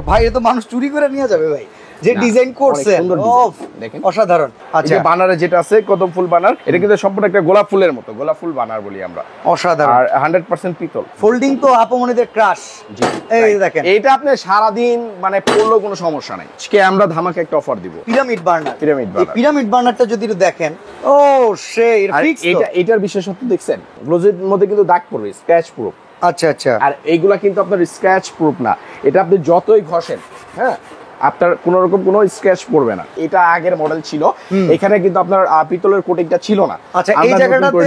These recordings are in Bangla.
ভাই এ তো মানুষ চুরি করে নিয়ে যাবে ভাই, যে ডিজাইন করছেন দেখেন অসাধারণ। আচ্ছা বানারে যেটা আছে কদম ফুল বানার, এটা কিন্তু সম্পূর্ণ একটা গোলাপ ফুলের মতো, গোলাপ ফুল বানার বলি আমরা, অসাধারণ। আর 100% পিতল। ফোল্ডিং তো আপমনিদের ক্রাশ। এই দেখেন এটা আপনি সারা দিন মানে পড়লেও কোনো সমস্যা নাই। আজকে আমরা ধামাকা একটা অফার দিব, pyramid burner. Pyramid burner, pyramid বার্নারটা যদি একটু দেখেন, ও সেই ফিক্স। এটার বিশেষত্ব দেখছেন, গ্লোজের মধ্যে কিন্তু দাগ পড়বে, স্ক্র্যাচ প্রুফ। আচ্ছা আচ্ছা। আর এইগুলা কিন্তু আপনার স্ক্র্যাচ প্রুফ না, এটা আপনি যতই ঘষেন হ্যাঁ আপনার কোনো রকম কোনো স্ক্র্যাচ পড়বে না। এটা আগের মডেল ছিল, এখানে কিন্তু আপনার পিতলের কোটিংটা ছিল না। আচ্ছা এই জায়গাটাতে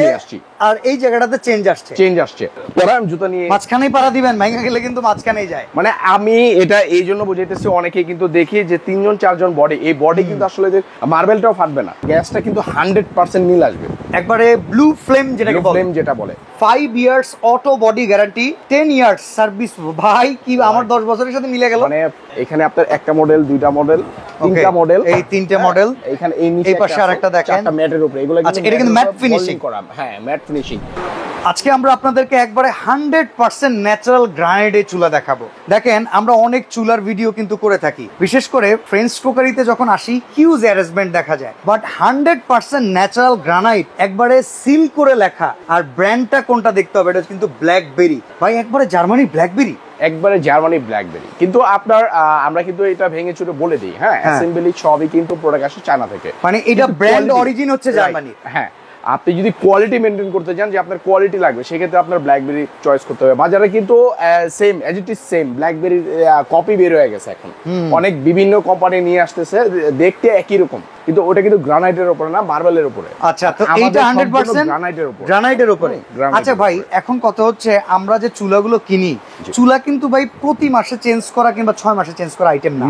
আর এই জায়গাটাতে চেঞ্জ আসছে। পরে আমি জুতা নিয়ে মাঝখানেই পাড়া দিবেন, ভাঙা গেলে কিন্তু মাঝখানেই যায়। মানে আমি এটা এই জন্য বুঝাইতেছি, অনেকে কিন্তু দেখি যে 3 জন 4 জন বডি, এই বডি কিন্তু আসলে যে মার্বেলটাও ফাটবে না, গ্যাসটা কিন্তু 100% মিল আসবে একবারে। ব্লু ফ্লেম যেটা বলে 5 years auto body guarantee, 10 years service. ভাই কি আমার 10 বছরের সাথে মিলে গেল। মানে এখানে আপনার একটা মডেল, দুইটা মডেল, তিনটা মডেল, এই তিনটে মডেল। এখানে এই নিচে এই পাশে আরেকটা দেখেন, চারটা ম্যাটের উপরে। এগুলো আচ্ছা এটা কিন্তু ম্যাট ফিনিশিং করা, হ্যাঁ ম্যাট ফিনিশিং। আজকে আমরা আপনাদেরকে একবারে 100% ন্যাচারাল গ্রানাইটের চুলা দেখাবো। দেখেন আমরা অনেক চুলার ভিডিও কিন্তু করে থাকি, বিশেষ করে ফ্রেঞ্চ কুকারিতে যখন আসি হিউজ অ্যারেঞ্জমেন্ট দেখা যায়, বাট 100% ন্যাচারাল গ্রানাইট, একবারে সিল করে লেখা। আর ব্র্যান্ডটা কোনটা দেখতে হবে, এটা কিন্তু ব্ল্যাকবেরি। ভাই একবারে জার্মানি ব্ল্যাকবেরি, একবারে জার্মানি ব্ল্যাকবেরি। কিন্তু আপনার আমরা কিন্তু এটা ভেঙে চুরে বলে দিই, হ্যাঁ অ্যাসেম্বলি সবই কিন্তু প্রোডাক্ট আসে চায়না থেকে, মানে এটা ব্র্যান্ড অরিজিন হচ্ছে জার্মানি। হ্যাঁ আপনি যদি কোয়ালিটি মেনটেন করতে চান, যে আপনার কোয়ালিটি লাগবে, সেক্ষেত্রে আপনার ব্ল্যাকবেরি চয়েস করতে হবে। বাজারে কিন্তু same as it is same ব্ল্যাকবেরির কপি বের হয়ে গেছে এখন, অনেক বিভিন্ন কোম্পানি নিয়ে আসতেছে, দেখতে একই রকম, কিন্তু ওটা কিন্তু গ্রানাইটের উপরে না, মার্বেলের উপরে। আচ্ছা তো এইটা 100% গ্রানাইটের উপরে। আচ্ছা ভাই এখন কথা হচ্ছে, আমরা যে চুলাগুলো কিনি, চুলা কিন্তু ভাই প্রতি মাসে চেঞ্জ করা কিংবা 6 মাসে চেঞ্জ করা আইটেম না।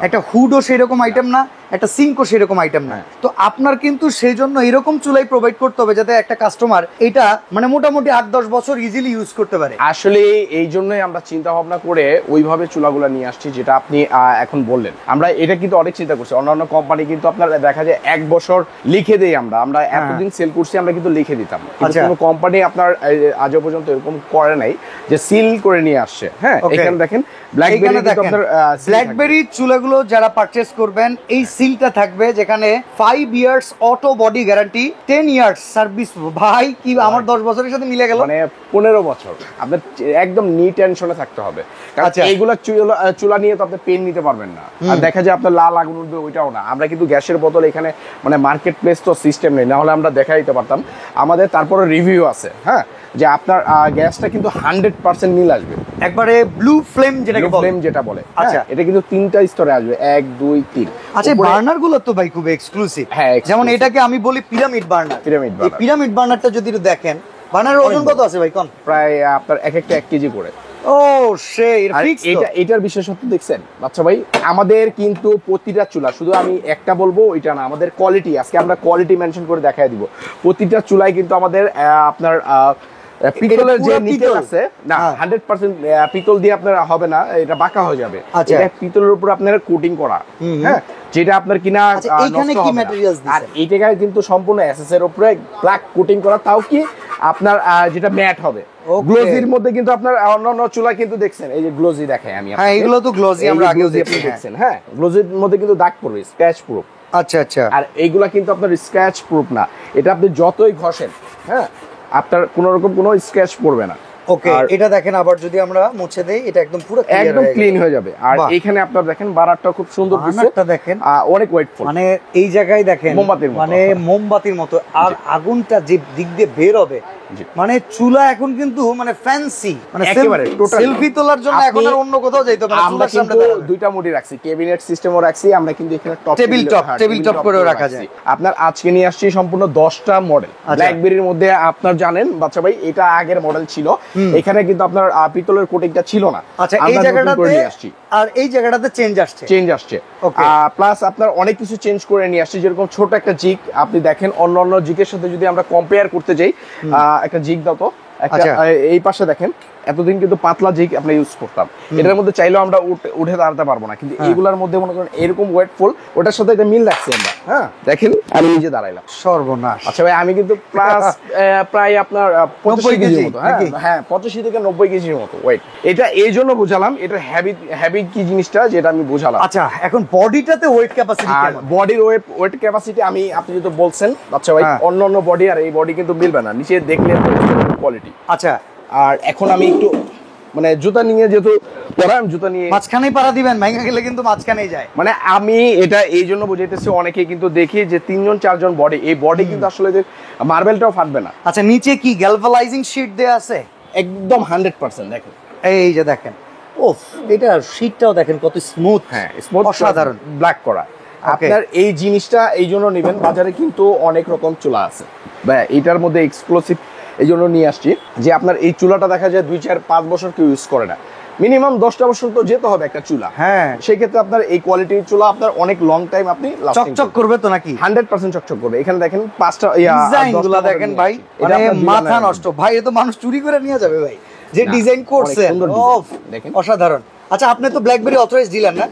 একটা হুডও সেরকম আইটেম না, একটা সিঙ্কও সেরকম আইটেম না। তো আপনার কিন্তু সেই জন্য এরকম চুলাই প্রোভাইড করতে হবে যাতে একটা কাস্টমার এটা মানে মোটামুটি 8-10 বছর ইজিলি ইউজ করতে পারে। আসলে এই জন্যই আমরা চিন্তা ভাবনা করে ওইভাবে চুলাগুলো নিয়ে আসছি, যেটা আপনি এখন বললেন। আমরা এটা কিন্তু অনেক চিন্তা করছি, অন্যান্য কোম্পানি কিন্তু আপনার দেখা যায় 1 বছর লিখে দেই, আমরা এতদিন সেল করছি, আমরা কিন্তু লিখে দিতাম, কিন্তু কোনো কোম্পানি আপনার আজও পর্যন্ত এরকম করে নাই যে সিল করে নিয়ে আসছে। হ্যাঁ এখানে দেখেন ব্ল্যাকবেরি চুলাগুলো যারা পারচেজ করবেন, এই সিলটা থাকবে, যেখানে 5 years auto body guarantee, 10 years service. ভাই কি আমার 10 বছরের সাথে মিলে গেল, মানে 15 বছর। আপনার একদম নি টেনশনে থাকতে হবে, কারণ এইগুলা চুলা নিয়ে তো আপনি পেন নিতে পারবেন না। আর দেখা যায় আপনার লাল আগুন উঠবে, ওইটাও না। আমরা কিন্তু গ্যাসের বোতল এখানে মানে মার্কেট প্লেস তো সিস্টেম নেই, না হলে আমরা দেখা দিতে পারতাম। আমাদের তারপরে রিভিউ আছে, হ্যাঁ, যে আপনার গ্যাসটা কিন্তু 100% মিল আসবে, একবারে ব্লু ফ্লেম যেটা বলে। আচ্ছা এটা কিন্তু 3টা স্তরে আসবে, 1 2 3। আচ্ছা বার্নার গুলো তো ভাই খুব এক্সক্লুসিভ, যেমন এটাকে আমি বলি পিরামিড বার্নার। পিরামিড বার্নারটা যদি একটু দেখেন, বার্নারের ওজন কত আছে ভাই কোন? প্রায় আপনার এক একটা 1 কেজি করে। ও সেই এটার বিশেষত্ব দেখছেন বাচ্চা ভাই, আমাদের কিন্তু প্রতিটা চুলা, শুধু আমি একটা বলবো ওইটা না, আমাদের কোয়ালিটি, আজকে আমরা কোয়ালিটি মেনশন করে দেখাই দিব। প্রতিটা চুলায় কিন্তু আমাদের আপনার পিতলের যে নিকেল আছে না, 100% পিতল দিয়ে আপনার হবে না, এটা বাঁকা হয়ে যাবে। এটা পিতলের উপর আপনার কোটিং করা, হ্যাঁ, যেটা আপনার কিনা এখানে কি ম্যাটেরিয়ালস দিছেন? আর এইটাকে কিন্তু সম্পূর্ণ এসএস এর উপরে ব্ল্যাক কোটিং করা, তাও কি আপনার যেটা ম্যাট হবে। গ্লোজির মধ্যে কিন্তু আপনার অন্যান্য চুলা কিন্তু দেখছেন, এই যে গ্লোজি দেখাই আমি, হ্যাঁ এগুলো তো গ্লোজি, আমরা আগেও দেখছেন। হ্যাঁ গ্লোজির মধ্যে কিন্তু দাগ পড়বে, স্ক্র্যাচ প্রুফ। আচ্ছা আচ্ছা। আর এইগুলা কিন্তু আপনার স্ক্র্যাচ প্রুফ না, এটা আপনি যতই ঘষেন, হ্যাঁ আপনার কোনো রকম কোনো স্ক্র্যাচ পড়বে না। ওকে এটা দেখেন, আবার যদি আমরা মুছে দেই, এটা একদম পুরো একদম ক্লিন হয়ে যাবে। আর এখানে আপনার দেখেন বারারটা খুব সুন্দর দিচ্ছে, বারারটা দেখেন অনেক ওয়েটফুল, মানে এই জায়গায় দেখেন মোমবাতির মতো, মানে মোমবাতির মতো। আর আগুনটা যে দিক দিয়ে বের হবে, মানে চুলা এখন কিন্তু মানে ফ্যান্সি, মানে একেবারে টোটাল সেলফি তোলার জন্য এখন আর অন্য কোথাও যাইতে হবে না। আমরা কিন্তু দুইটা মোডে রাখছি, ক্যাবিনেট সিস্টেমও রাখছি, আমরা কিন্তু এখানে টেবিল টপ করেও রাখা যায়। আপনার আজকে নিয়ে আসছি সম্পূর্ণ 10টা মডেল ব্ল্যাকবেরির মধ্যে। আপনার জানেন বাচ্চা ভাই, এটা আগের মডেল ছিল, এখানে কিন্তু আপনার পিতলের কোটিংটা ছিল না। আচ্ছা এই জায়গাটাতে আর এই জায়গাটাতে চেঞ্জ আসছে। প্লাস আপনার অনেক কিছু চেঞ্জ করে নিয়ে আসছে, যেরকম ছোট একটা জিগ আপনি দেখেন, অন্য জিগের সাথে যদি আমরা কম্পেয়ার করতে যাই, একটা জিগ দাও তো, একটা এই পাশে দেখেন, এতদিন কিন্তু পাতলা জিগ আমরা ইউজ করতাম, এটার মধ্যে চাইলেও আমরা উঠে দাঁড়াতে পারবো না, কিন্তু এইগুলোর মধ্যে মনে করেন এরকম ওয়েটফুল, ওটার সাথে এটা মিল রাখছি আমরা। হ্যাঁ দেখেন আমি নিজে দাঁড়াইলাম, সর্বনাশ। আচ্ছা ভাই আমি কিন্তু প্রায় আপনার 85 কেজির মতো, হ্যাঁ 85 থেকে 90 কেজির মতো ওয়েট। এটা এই জন্য বুঝালাম, এটা হ্যাবি কি জিনিসটা যেটা আমি বুঝালাম। আচ্ছা এখন বডিটাতে ওয়েট ক্যাপাসিটি কেমন? বডির ওয়েট ক্যাপাসিটি আপনি যদি বলছেন আচ্ছা ভাই অন্য বডি আর এই বডি কিন্তু মিলবে না, নিচে দেখলে কোয়ালিটি। আচ্ছা আর এখন আমি একটু মানে জুতা নিয়ে যেহেতু পরাম, জুতা নিয়ে মাঝখানেই পাড়া দিবেন, ভাঙা গেলে কিন্তু মাঝখানেই যায়। মানে আমি এটা এই জন্য বুঝাইতেছি, অনেকেই কিন্তু দেখি যে 3-4 বডি, এই বডি কিন্তু আসলে যে মার্বেলটাও ফাটবে না। আচ্ছা নিচে কি গ্যালভানাইজিং শীট দেয়া আছে? একদম 100% দেখেন, এই যে দেখেন, ওফ এটা শীটটাও দেখেন কত স্মুথ। হ্যাঁ স্মুথ, অসাধারণ ব্ল্যাক করা। আপনার এই জিনিসটা এই জন্য নেবেন, বাজারে কিন্তু অনেক রকম চুলা আছে, এইটার মধ্যে এক্সক্লুসিভ এই জন্য নিয়ে আসছি যে আপনার এই চুলাটা দেখা যায় 2-4-5 বছর কেউ ইউজ করে না, মিনিমাম 10টা বছর তো যেতে হবে একটা চুলা। হ্যাঁ সেই ক্ষেত্রে আপনার এই কোয়ালিটির চুলা আপনার অনেক লং টাইম আপনি চকচক করবে তো নাকি? 100% চকচক করবে। এখানে দেখেন 5টা ডিজাইনগুলো দেখেন ভাই, মানে মাথা নষ্ট ভাই, এ তো মানুষ চুরি করে নিয়ে যাবে ভাই, যে ডিজাইন করছে দেখেন অসাধারণ। আচ্ছা আপনি তো ব্ল্যাকবেরি অথরাইজড ডিলার না?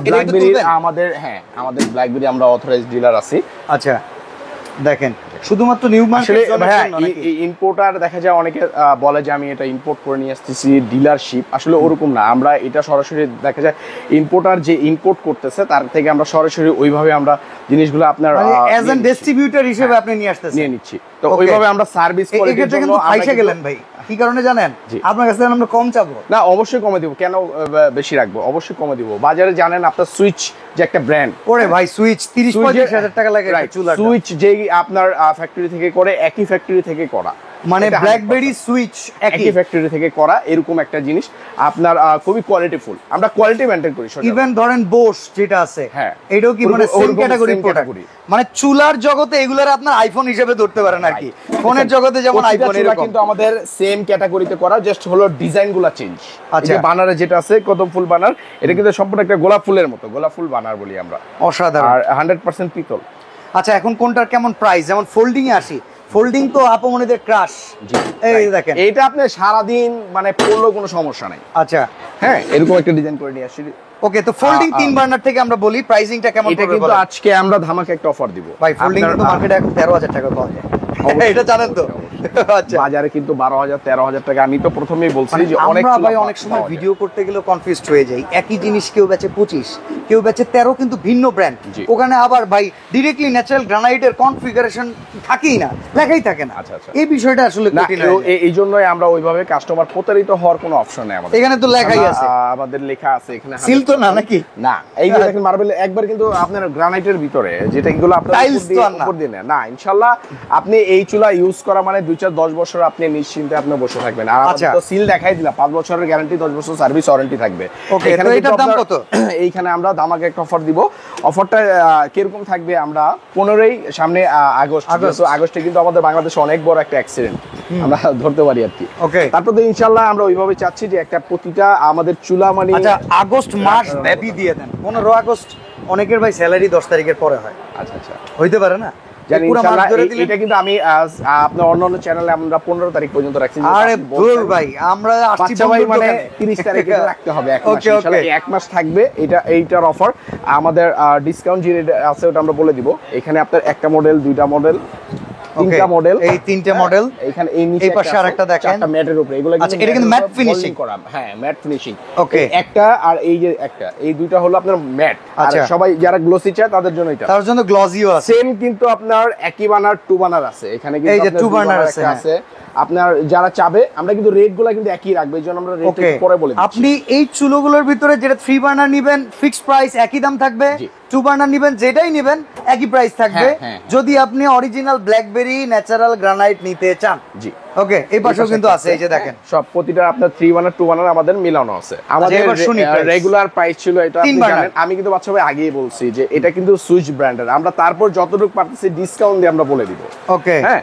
ব্ল্যাকবেরি আমাদের ব্ল্যাকবেরি আমরা অথরাইজড ডিলার আছি। আচ্ছা দেখেন শুধুমাত্র নিউ মার্কেট ইম্পোর্টার দেখা যায় অনেকে বলে যে আমি এটা ইম্পোর্ট করে নিয়ে আসতেছি ডিলারশিপ, আসলে ওরকম না, আমরা এটা সরাসরি দেখা যায় ইম্পোর্টার যে ইম্পোর্ট করতেছে তার থেকে আমরা সরাসরি ওইভাবে আমরা জিনিসগুলো আপনার অ্যাজ এন ডিস্ট্রিবিউটর হিসেবে আপনি নিয়ে আসতেছেন, নিয়ে নিচ্ছি, তো ওইভাবে আমরা সার্ভিস কোয়ালিটির জন্য আইসা গেলেন ভাই। কি কারণে জানেন? আপনার কাছে আমরা কম চাবো না, অবশ্যই কমে দিব, কেন বেশি রাখবো, অবশ্যই কমে দিব। বাজারে জানেন আপনার সুইচ যে একটা ব্র্যান্ড, ওরে ভাই সুইচ 30-35 হাজার টাকা লাগে চুলা। সুইচ যেই আপনার ফ্যাক্টরি থেকে করে, একই ফ্যাক্টরি থেকে করা, মানে ব্ল্যাকবেরি সুইচ একই ফ্যাক্টরি থেকে করা, এরকম একটা জিনিস আপনার খুবই কোয়ালিটিফুল, আমরা কোয়ালিটি মেইনটেইন করি। ইভেন ধরেন বোস যেটা আছে, হ্যাঁ এটাও কি মানে সেম ক্যাটাগরি, মানে চুলার জগতে এগুলার আপনার আইফোন হিসেবে ধরতে পারেন আর কি, ফোনের জগতে যেমন আইফোন, এরকম কিন্তু আমাদের সেম ক্যাটাগরিতে করা, জাস্ট হলো ডিজাইনগুলো চেঞ্জ। আচ্ছা বানারে যেটা আছে কদম ফুল বানার, এটা কিন্তু সম্পূর্ণ একটা গোলাপ ফুলের মতো, গোলাপ ফুল বানার বলি আমরা, অসাধারণ, আর 100% পিতল। আচ্ছা এখন কোনটার কেমন প্রাইস? যেমন ফোল্ডিং এ আসি, ফোল্ডিং তো আপমনিদের ক্রাশ, এই দেখেন এইটা আপনি সারা দিন মানে পড়লেও কোনো সমস্যা নাই। আচ্ছা হ্যাঁ এরকম একটা ডিজাইন করে নিয়ে আসি। ওকে, তো ফোল্ডিং 3 বার্নার থেকে আমরা বলি প্রাইসিংটা কেমন পড়বে? কিন্তু আজকে আমরা ধামাকা একটা অফার দিব ভাই, ফোল্ডিং কিন্তু মার্কেটে এখন 13,000 টাকা পাওয়া যায়, এটা জানেন তো? আচ্ছা বাজারে কিন্তু 12,000-13,000 টাকা। আমি তো প্রথমেই বলছি যে অনেক সময় ভিডিও করতে গেলে কনফিউজড হয়ে যাই, একই জিনিস কেউ বেচে 25, কেউ বেচে 13, কিন্তু ভিন্ন ব্র্যান্ড, ওখানে আবার ভাই ডাইরেক্টলি ন্যাচারাল গ্রানাইটের কনফিগারেশন থাকেই না, লেখাই থাকে না। আচ্ছা আচ্ছা, এই বিষয়টা আসলে কঠিন, এই জন্যই আমরা ওইভাবে কাস্টমার প্রতারিত হওয়ার কোনো অপশন নেই আমাদের। এখানে তো লেখাই আছে, আমাদের লেখা আছে এখানে, সিল তো না নাকি? না এই যে দেখেন মার্বেল একবার কিন্তু আপনার গ্রানাইটের ভিতরে, যেটা এগুলো আপনার উপর দিয়ে না, ইনশাআল্লাহ আপনি এই চুলা ইউজ করা মানে 2-4-10 বছর আপনি নিশ্চিন্তে আপনি বসে থাকবেন। আর আমরা তো সিল দেখাই দিলাম, 5 বছরের গ্যারান্টি, 10 বছর সার্ভিস ওয়ারেন্টি থাকবে। এখানে এটার দাম কত? এইখানে আমরা দামাকে একটা অফার দিব। অফারটা কিরকম থাকবে? আমরা 15ই সামনে আগস্টে কিন্তু আমাদের বাংলাদেশে অনেক বড় একটা অ্যাক্সিডেন্ট আমরা ধরতে পারি আর কি। ওকে, তারপর তো ইনশাআল্লাহ আমরা ওইভাবে চাচ্ছি যে একটা প্রতিটা আমাদের চুলা মানে আচ্ছা আগস্ট মাস ব্যাপী দিয়ে দেন, 15 আগস্ট অনেকের ভাই স্যালারি 10 তারিখের পরে হয়। আচ্ছা আচ্ছা, হইতে পারে না? এটা কিন্তু আমি আপনার অন্যান্য চ্যানেলে আমরা 15 তারিখ পর্যন্ত রাখছি। আরে দূর ভাই, আমরা আসছি ভাই মানে 30 তারিখে রাখতে হবে, এক মাস থাকবে এইটার অফার। আমাদের ডিসকাউন্ট যে আছে ওটা আমরা বলে দিব। এখানে আপনার একটা মডেল, দুইটা মডেল, তিনটা মডেল, এই তিনটে মডেল, এখানে এই নিচে এই পাশে আরেকটা দেখেন, একটা ম্যাটের উপরে, এগুলো আচ্ছা এটা কিন্তু ম্যাট ফিনিশিং করা, হ্যাঁ ম্যাট ফিনিশিং। ওকে, একটা আর এই যে একটা, এই দুইটা হলো আপনার ম্যাট। আচ্ছা, সবাই যারা গ্লসি চায় তাদের জন্য এটা, তার জন্য গ্লসিও আছে। সেম কিন্তু আপনার একই বানার 2 বানার আছে এখানে, কিন্তু এই যে 2 বানার আছে। আপনার যারা চাবে, আমরা কিন্তু রেটগুলো কিন্তু একই রাখবো, এই জন্য আমরা রেট পরে বলে দিচ্ছি। আপনি এই চুলোগুলোর ভিতরে যেটা 3 বার্নার নেবেন ফিক্সড প্রাইস একই দাম থাকবে, 2 বার্নার নেবেন যেটাই নেবেন একই প্রাইস থাকবে, যদি আপনি অরিজিনাল ব্ল্যাকবেরি ন্যাচারাল গ্রানাইট নিতে চান। জি ওকে, এই পাশেও কিন্তু আছে, এই যে দেখেন সব প্রতিটা আপনার 3 বার্নার 2 বার্নার আমাদের মিলানো আছে। আমাদের রেগুলার প্রাইস ছিল এটা, আপনি জানেন। আমি কিন্তু বাচ্চা ভাই আগেই বলছি যে এটা কিন্তু সুইচ ব্র্যান্ডের, আমরা তারপর যতটুকু পারতেছি ডিসকাউন্ট দিয়ে আমরা বলে দিব। ওকে, হ্যাঁ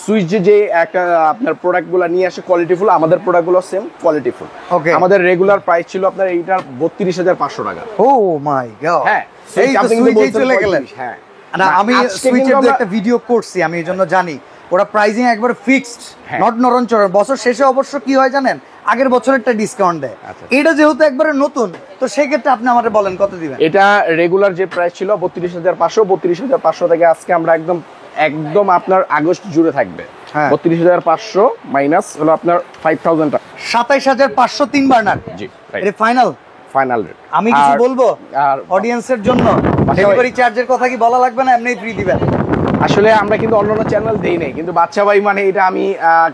সুইচ যে একটা আপনার প্রোডাক্টগুলো নিয়ে আসে কোয়ালিটিফুল, আমাদের প্রোডাক্টগুলো সেম কোয়ালিটিফুল। ওকে, আমাদের রেগুলার প্রাইস ছিল আপনার এইটার 32,500 টাকা। ও মাই গড, হ্যাঁ এই তো সুইচে চলে গেলেন। হ্যাঁ না, আমি সুইচের একটা ভিডিও করছি, আমি এজন্য জানি ওরা প্রাইসিং একবার ফিক্সড, নট নরনচরন। বছর শেষে অবশ্য কি হয় জানেন, আগের বছরেরটা ডিসকাউন্ট দেয়। এটা যেহেতু একবারে নতুন, তো সেক্ষেত্রে আপনি আমাদের বলেন কত দিবেন? এটা রেগুলার যে প্রাইস ছিল 32,500 থেকে আজকে আমরা একদম আপনার আগস্ট জুড়ে থাকবে 32,500 মাইনাস হলো আপনার 5,000 টাকা, 27,500 3 বার্নার। জি এটা ফাইনাল রেট। আমি কিছু বলবো আর অডিয়েন্সের জন্য? ডেলিভারি চার্জের কথা কি বলা লাগবে না, এমনি ফ্রি দিবেন? আসলে আমরা কিন্তু অন্যান্য চ্যানেল দেই নাই, কিন্তু বাচ্চা ভাই মানে এটা আমি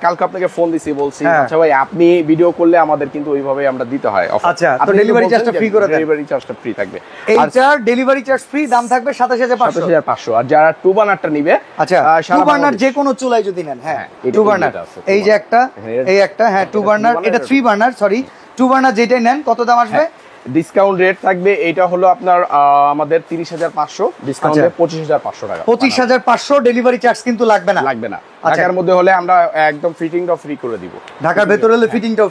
কালকে আপনাকে ফোন দিছি, বলছি বাচ্চা ভাই আপনি ভিডিও করলে আমাদের কিন্তু ওইভাবে আমরা দিতে হয়। আচ্ছা, তো ডেলিভারি চার্জটা ফ্রি করে দেন। ডেলিভারি চার্জটা ফ্রি থাকবে, এইটার ডেলিভারি চার্জ ফ্রি, দাম থাকবে 27,500। আর যারা 2 বার্নারটা নিবে, আচ্ছা 2 বার্নার যে কোনো চুলায় যদি নেন, হ্যাঁ 2 বার্নার, এই যে একটা, এই একটা, হ্যাঁ 2 বার্নার, এটা 3 বার্নার, সরি 2 বার্নার যেটাই নেন কত দাম আসবে? ডিসকাউন্ট রেট থাকবে, এটা হলো আপনার আমাদের 30,500, ডিসকাউন্টে 25,500 টাকা। 25,500, ডেলিভারি চার্জ কিন্তু লাগবে না। ঢাকার মধ্যে হলে আমরা একদম ফিটিংটাও ফ্রি করে দিব। ঢাকার ভেতরে হলে ফিটিংটাও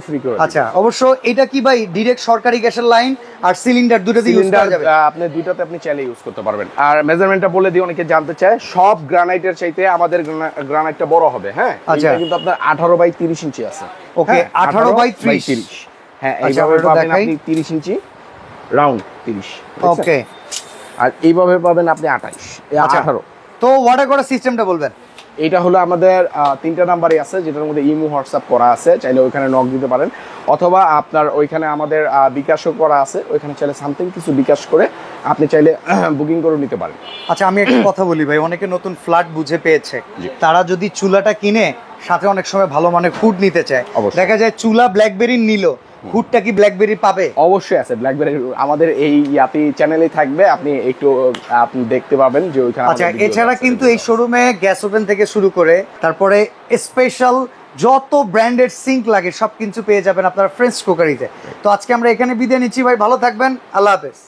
ফ্রি করে। আচ্ছা, অবশ্য এটা কি ভাই ডিরেক্ট সরকারি গ্যাসের লাইন আর সিলিন্ডার দুটোতে ইউজ করা যাবে? আপনি দুইটাতে আপনি চাইলে ইউজ করতে পারবেন। আর মেজারমেন্টটা বলে দিই, অনেকে জানতে চায়, সব গ্রানাইটের চাইতে আমাদের গ্রানাইটটা বড় হবে। হ্যাঁ, এটা কিন্তু আপনার 18 বাই 30 ইঞ্চি আছে। ওকে, 18 বাই 30। হ্যাঁ, এইভাবে পাবেন আপনি 30 ইঞ্চি রাউন্ড 30। ওকে, আর এইভাবে পাবেন আপনি 28, 18। তো অর্ডার করার সিস্টেমটা বলবেন? এটা হলো আমাদের 3টা নাম্বারই আছে, যেটার মধ্যে ইমো হোয়াটসঅ্যাপ করা আছে, চাইলে ওইখানে নক দিতে পারেন, অথবা আপনার ওইখানে আমাদের বিকাশও করা আছে, ওইখানে চাইলে সামথিং কিছু বিকাশ করে আপনি চাইলে বুকিং করে নিতে পারেন। আচ্ছা, আমি একটা কথা বলি ভাই, অনেকে নতুন ফ্ল্যাট বুঝে পেয়েছে, তারা যদি চুলাটা কিনে সাথে অনেক সময় ভালো মানের হুড নিতে চায়, দেখা যায় চুলা ব্ল্যাকবেরি নিল, হুডটা কি ব্ল্যাকবেরি পাবে? অবশ্যই আছে, ব্ল্যাকবেরি আমাদের এই চ্যানেলে থাকবে, আপনি একটু আপনি দেখতে পাবেন যে ওইখানে। আচ্ছা, এছাড়া কিন্তু এই শোরুমে গ্যাস ওভেন থেকে শুরু করে তারপরে স্পেশাল যত ব্র্যান্ডেড সিঙ্ক লাগে সব কিছু পেয়ে যাবেন আপনারা ফ্রেঞ্চ কুকারিতে। তো আজকে আমরা এখানে বিদায় নিচ্ছি ভাই, ভালো থাকবেন, আল্লাহ হাফেজ।